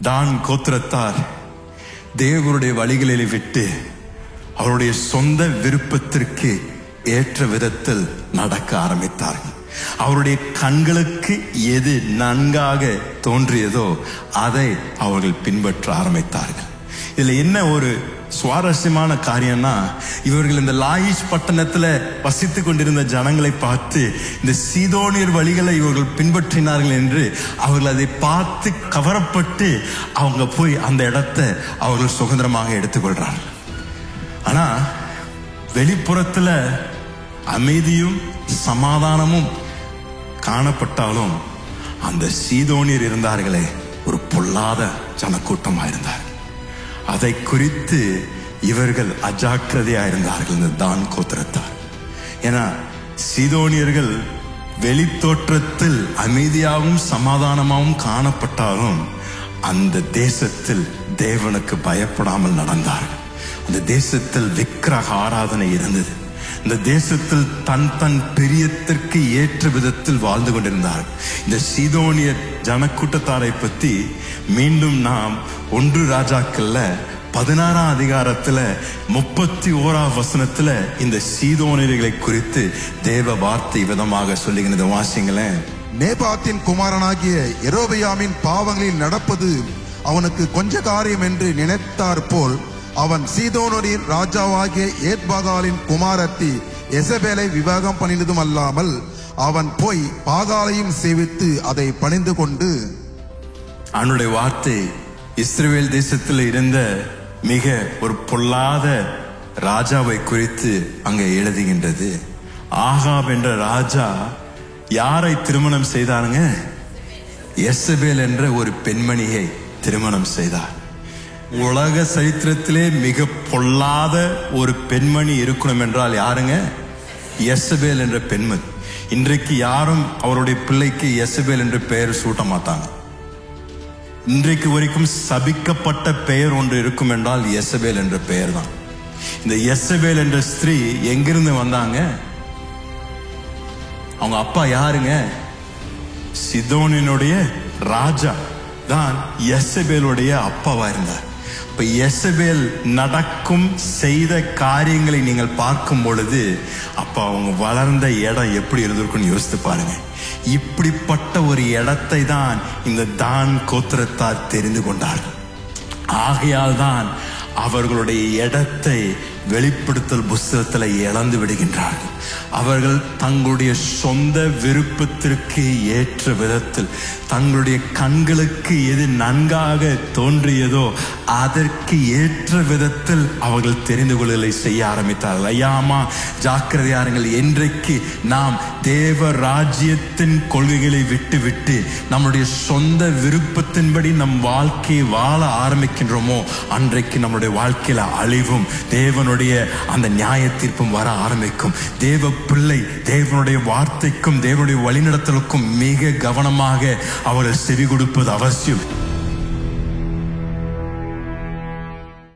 தான் கோத்திரத்தார் தேவனுடைய வழிகளில் விட்டு அவருடைய சொந்த விருப்பத்திற்கு ஏற்ற விதத்தில் நடக்க ஆரம்பித்தார்கள். அவருடைய கண்களுக்கு எது நன்காக தோன்றியதோ அதை அவர்கள் பின்பற்ற ஆரம்பித்தார்கள். இதுல என்ன ஒரு சுவாரஸ்யமான காரியம்னா, இவர்கள் இந்த லாயிஷ் பட்டணத்துல வசித்து கொண்டிருந்த ஜனங்களை பார்த்து இந்த சீதோனியர் வழிகளை இவர்கள் பின்பற்றினார்கள் என்று அவர்கள் அதை பார்த்து கவரப்பட்டு அவங்க போய் அந்த இடத்தை அவர்கள் சுதந்திரமாக எடுத்துக்கொள்றார்கள். ஆனா வெளிப்புறத்துல அமைதியும் சமாதானமும் காணப்பட்டாலும் அந்த சீதோனியர் இருந்தார்களே ஒரு பொல்லாத ஜனக்கூட்டமாக இருந்தார்கள். அதை குறித்து இவர்கள் அஜாக்கிரதையா இருந்தார்கள், இந்த தான் கோத்திரத்தார். ஏன்னா சீதோனியர்கள் வெளி தோற்றத்தில் அமைதியாகவும் சமாதானமாகவும் காணப்பட்டாலும் அந்த தேசத்தில் தேவனுக்கு பயப்படாமல் நடந்தார்கள். அந்த தேசத்தில் விக்கிரக ஆராதனை இருந்தது. இந்த தேசத்தில் தன் பிரியத்திற்கு ஏற்ற விதத்தில் வாழ்ந்து கொண்டிருந்தார்கள். இந்த சீதோனியர் ஜனக்கூட்டத்தாரை பற்றி மீண்டும் நாம் 1 ராஜாக்கள்ல 16ஆம் அதிகாரத்துல 31ஆம் வசனத்துல இந்த சீதோனியர்களை குறித்து தேவ வார்த்தை விதமாக சொல்லுகிறது. வாசிங்களேன். நேபாத்தின் குமாரனாகிய யெரொபெயாமின் பாவங்களில் நடப்பது அவனுக்கு கொஞ்ச காரியம் என்று நினைத்தார் போல் அவன் சீதோனின் ராஜாவாகிய ஏத்பாகாலின் குமாரத்தி எசபேலை விவாகம் பண்ணினதும் அல்லாமல் அவன் போய் பாகாலையும் சேவித்து அதை பணிந்து கொண்டு. அவனுடைய வார்த்தை இஸ்ரவேல் தேசத்தில் இருந்த மிக ஒரு பொல்லாத ராஜாவை குறித்து அங்கே எழுதுகின்றது. ஆகாப் என்ற ராஜா யாரை திருமணம் செய்தாருங்க? எசபேல் என்ற ஒரு பெண்மணியை திருமணம் செய்தார். உலக சரித்திரத்திலே மிக பொல்லாத ஒரு பெண்மணி இருக்கணும் என்றால் யாருங்க? எசபேல் என்ற பெண்மணி. இன்றைக்கு யாரும் அவருடைய பிள்ளைக்கு எசபேல் என்ற பெயர் சூட்ட மாட்டாங்க. இன்றைக்கு வரைக்கும் சபிக்கப்பட்ட பெயர் ஒன்று இருக்கும் என்றால் எசபேல் என்ற பெயர் தான். இந்த எசபேல் என்ற ஸ்திரீ எங்கிருந்து வந்தாங்க? அவங்க அப்பா யாருங்க? சீதோனினுடைய ராஜா தான் எசபேலுடைய அப்பாவா இருந்தார். இப்ப எசபேல் நடக்கும் செய்த காரியங்களை நீங்கள் பார்க்கும் பொழுது அப்ப அவங்க வளர்ந்த இடம் எப்படி இருந்திருக்குன்னு யோசித்து பாருங்க. இப்படிப்பட்ட ஒரு இடத்தை தான் இந்த தான் கோத்திரத்தார் தெரிந்து கொண்டார்கள். ஆகையால் தான் அவர்களுடைய இடத்தை வெளிப்படுத்தல் புஸ்தகத்தில் இழந்து விடுகின்றார்கள். அவர்கள் தங்களுடைய சொந்த விருப்பத்திற்கு ஏற்ற விதத்தில் தங்களுடைய கண்களுக்கு எது நன்காக தோன்றியதோ அதற்கு ஏற்ற விதத்தில் அவர்கள் தெரிந்து கொள்ளலை செய்ய ஆரம்பித்தார்கள். ஐயாமா ஜாக்கிரதையாருங்கள். என்றைக்கு நாம் தேவ ராஜ்யத்தின் கொள்கைகளை விட்டு நம்முடைய சொந்த விருப்பத்தின்படி நம் வாழ்க்கையை வாழ ஆரம்பிக்கின்றோமோ அன்றைக்கு நம்முடைய வாழ்க்கையில அழிவும் தேவனுடைய அந்த நியாய தீர்ப்பும் வர ஆரம்பிக்கும். தேவ பிள்ளை தேவனுடைய வார்த்தைக்கும் தேவனுடைய வழிநடத்தலுக்கும் மிக கவனமாக அவர்கள் செவி கொடுப்பது அவசியம்.